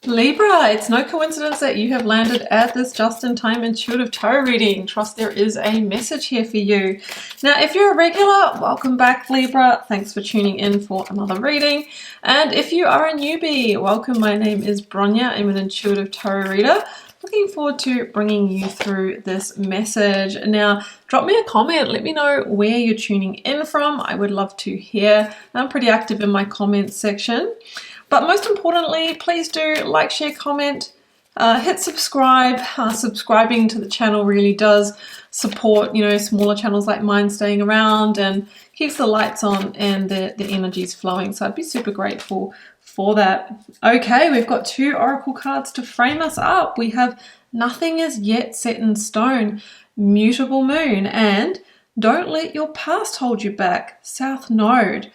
Libra, it's no coincidence that you have landed at this just-in-time intuitive tarot reading. Trust there is a message here for you. Now, if you're a regular, welcome back, Libra. Thanks for tuning in for another reading. And if you are a newbie, welcome. My name is Bronya. I'm an intuitive tarot reader. Looking forward to bringing you through this message. Now, drop me a comment. Let me know where you're tuning in from. I would love to hear. I'm pretty active in my comments section. But most importantly, please do like, share, comment, hit subscribe. Subscribing to the channel really does support, smaller channels like mine staying around and keeps the lights on and the energies flowing. So I'd be super grateful for that. Okay, we've got two oracle cards to frame us up. We have Nothing Is Yet Set in Stone, Mutable Moon, and Don't Let Your Past Hold You Back, South Node.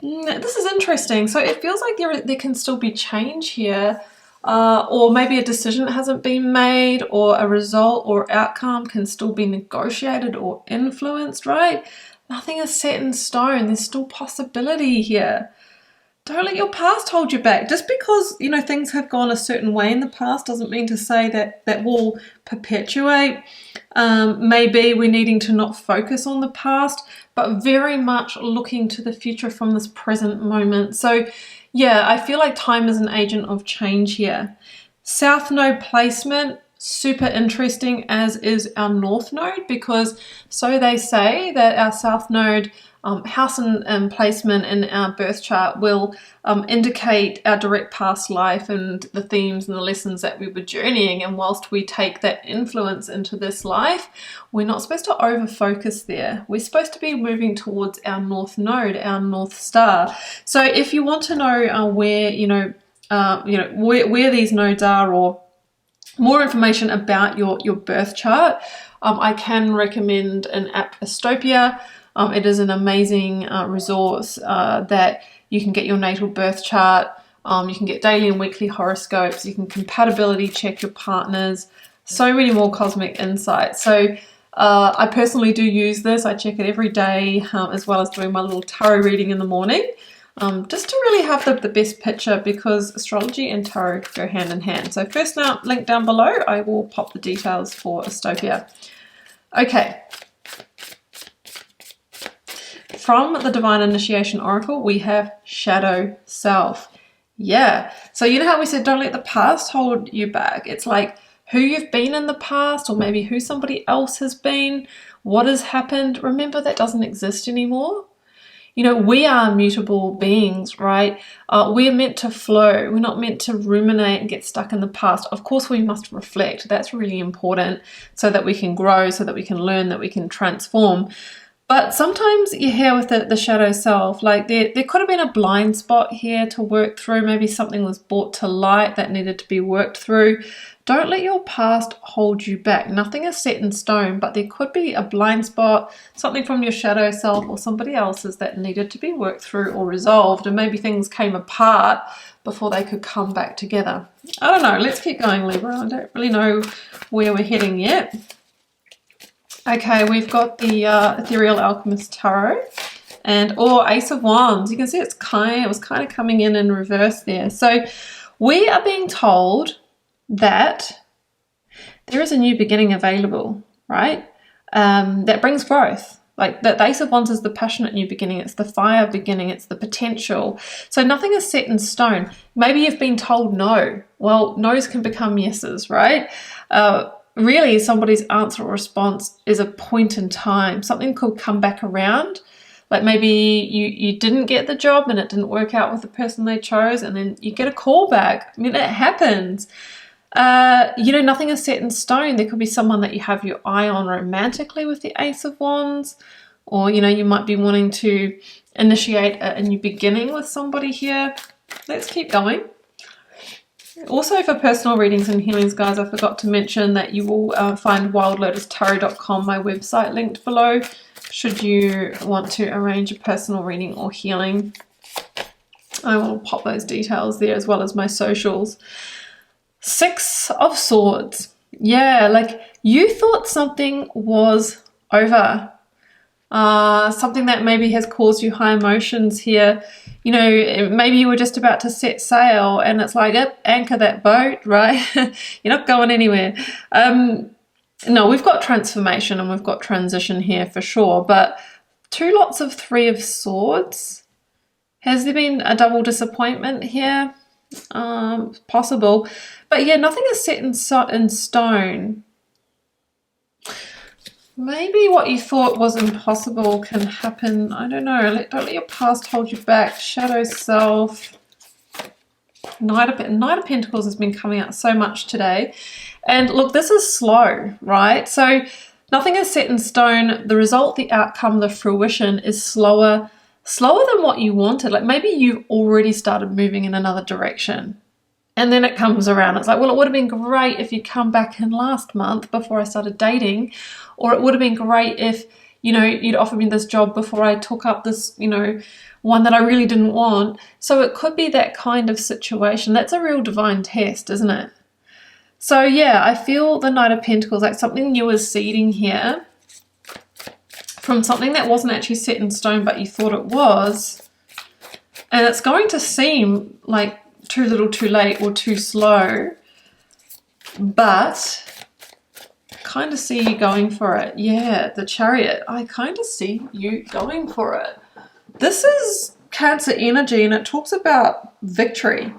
This is interesting. So it feels like there can still be change here, or maybe a decision hasn't been made, or a result or outcome can still be negotiated or influenced, right? Nothing is set in stone. There's still possibility here. Don't let your past hold you back. Just because, things have gone a certain way in the past doesn't mean to say that that will perpetuate. Maybe we're needing to not focus on the past, but very much looking to the future from this present moment. So yeah, I feel like time is an agent of change here. South node placement, super interesting, as is our north node, because so they say that our south node house and placement in our birth chart will indicate our direct past life and the themes and the lessons that we were journeying. And whilst we take that influence into this life, we're not supposed to over focus there. We're supposed to be moving towards our north node, our north star. So if you want to know where these nodes are, or more information about your birth chart, I can recommend an app, ASTOPIA. It is an amazing resource that you can get your natal birth chart. You can get daily and weekly horoscopes. You can compatibility check your partners. So many more cosmic insights. So I personally do use this. I check it every day, as well as doing my little tarot reading in the morning, just to really have the best picture, because astrology and tarot go hand in hand. So first, now, link down below, I will pop the details for ASTOPIA. Okay. From the Divine Initiation Oracle, we have Shadow Self. Yeah. So you know how we said don't let the past hold you back? It's like who you've been in the past, or maybe who somebody else has been, what has happened. Remember, that doesn't exist anymore. We are mutable beings, right? We're meant to flow. We're not meant to ruminate and get stuck in the past. Of course, we must reflect. That's really important, so that we can grow, so that we can learn, that we can transform. But sometimes you hear with the shadow self, like there could have been a blind spot here to work through. Maybe something was brought to light that needed to be worked through. Don't let your past hold you back. Nothing is set in stone, but there could be a blind spot, something from your shadow self or somebody else's that needed to be worked through or resolved. And maybe things came apart before they could come back together. I don't know. Let's keep going, Libra. I don't really know where we're heading yet. Okay, we've got the Ethereal Alchemist Tarot and Ace of Wands. You can see it was kind of coming in reverse there. So we are being told that there is a new beginning available, right? That brings growth. Like the Ace of Wands is the passionate new beginning. It's the fire beginning. It's the potential. So nothing is set in stone. Maybe you've been told no. Well, no's can become yeses, right? Really, somebody's answer or response is a point in time. Something could come back around. Like maybe you didn't get the job and it didn't work out with the person they chose, and then you get a call back. I mean, it happens. Nothing is set in stone. There could be someone that you have your eye on romantically with the Ace of Wands, or, you might be wanting to initiate a new beginning with somebody here. Let's keep going. Also, for personal readings and healings, guys, I forgot to mention that you will find wildlotustarot.com, my website, linked below, should you want to arrange a personal reading or healing. I will pop those details there, as well as my socials. Six of Swords. Yeah, like you thought something was over. something that maybe has caused you high emotions here. You know, maybe you were just about to set sail and it's like, anchor that boat, right? You're not going anywhere. No, we've got transformation and we've got transition here for sure, but two lots of Three of Swords. Has there been a double disappointment here? Possible. But yeah, nothing is set in stone. Maybe what you thought was impossible can happen. I don't know. Don't let your past hold you back. Shadow self. Knight of Pentacles has been coming out so much today. And look, this is slow, right? So nothing is set in stone. The result, the outcome, the fruition is slower than what you wanted. Like maybe you've already started moving in another direction. And then it comes around. It's like, well, it would have been great if you'd come back in last month before I started dating. Or it would have been great if, you know, you'd offered me this job before I took up this, you know, one that I really didn't want. So it could be that kind of situation. That's a real divine test, isn't it? So yeah, I feel the Knight of Pentacles, like something new is seeding here from something that wasn't actually set in stone, but you thought it was. And it's going to seem like too little, too late, or too slow, but I kind of see you going for it. Yeah, the Chariot. I kind of see you going for it. This is Cancer energy and it talks about victory,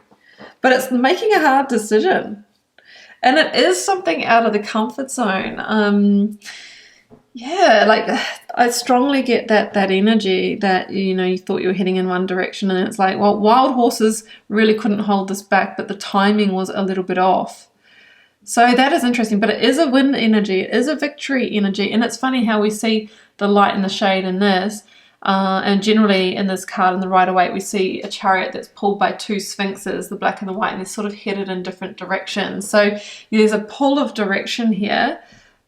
but it's making a hard decision. And it is something out of the comfort zone. Yeah, like I strongly get that energy that, you know, you thought you were heading in one direction and it's like, well, wild horses really couldn't hold this back, but the timing was a little bit off. So that is interesting, but it is a win energy. It is a victory energy. And it's funny how we see the light and the shade in this. And generally in this card in the Rider-Waite, we see a chariot that's pulled by two sphinxes, the black and the white, and they're sort of headed in different directions. So there's a pull of direction here,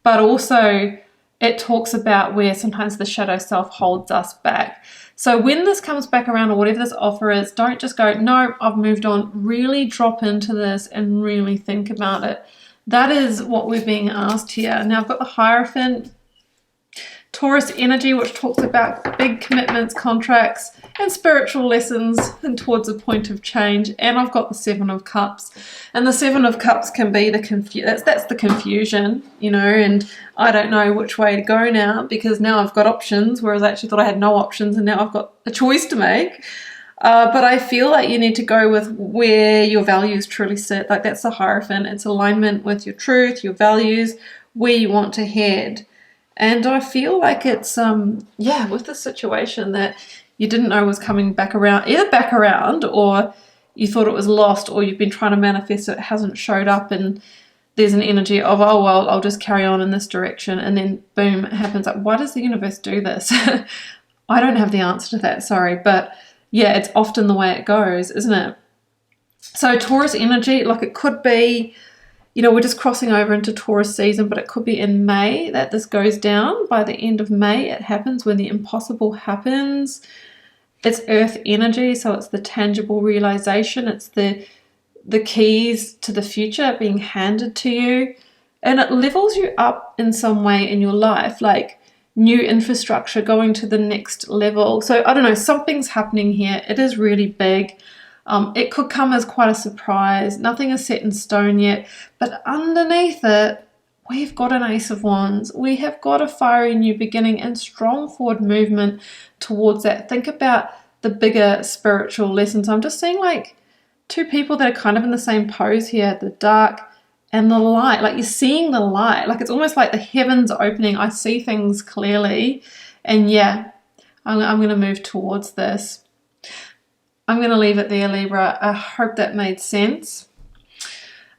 but also it talks about where sometimes the shadow self holds us back. So when this comes back around, or whatever this offer is, don't just go, no, I've moved on. Really drop into this and really think about it. That is what we're being asked here. Now I've got the Hierophant, Taurus energy, which talks about big commitments, contracts, and spiritual lessons and towards a point of change. And I've got the Seven of Cups. And the Seven of Cups can be the that's the confusion, you know, and I don't know which way to go now, because now I've got options, whereas I actually thought I had no options, and now I've got a choice to make. But I feel like you need to go with where your values truly sit. Like that's the Hierophant. It's alignment with your truth, your values, where you want to head. And I feel like it's, yeah, with the situation that you didn't know was coming back around, either back around, or you thought it was lost, or you've been trying to manifest it, hasn't showed up, and there's an energy of, oh, well, I'll just carry on in this direction, and then boom, it happens. Like, why does the universe do this? I don't have the answer to that, sorry, but yeah, it's often the way it goes, isn't it? So Taurus energy, like it could be, you know, we're just crossing over into Taurus season, but it could be in May that this goes down. By the end of May, it happens when the impossible happens. It's earth energy, so it's the tangible realization. It's the keys to the future being handed to you. And it levels you up in some way in your life, like new infrastructure going to the next level. So I don't know, something's happening here. It is really big. It could come as quite a surprise. Nothing is set in stone yet, but underneath it, we've got an Ace of Wands. We have got a fiery new beginning and strong forward movement towards that. Think about the bigger spiritual lessons. I'm just seeing like two people that are kind of in the same pose here, the dark and the light. Like you're seeing the light. Like it's almost like the heavens opening. I see things clearly. And yeah, I'm going to move towards this. I'm going to leave it there, Libra. I hope that made sense.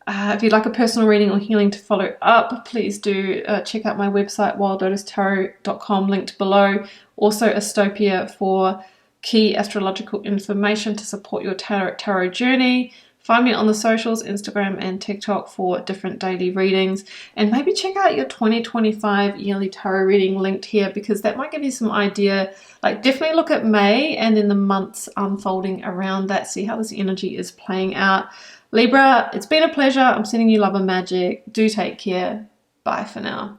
If you'd like a personal reading or healing to follow up, please do check out my website, wildlotustarot.com, linked below. Also, ASTOPIA for key astrological information to support your tarot journey. Find me on the socials, Instagram and TikTok, for different daily readings. And maybe check out your 2025 yearly tarot reading linked here, because that might give you some idea. Like definitely look at May and then the months unfolding around that. See how this energy is playing out. Libra, it's been a pleasure. I'm sending you love and magic. Do take care. Bye for now.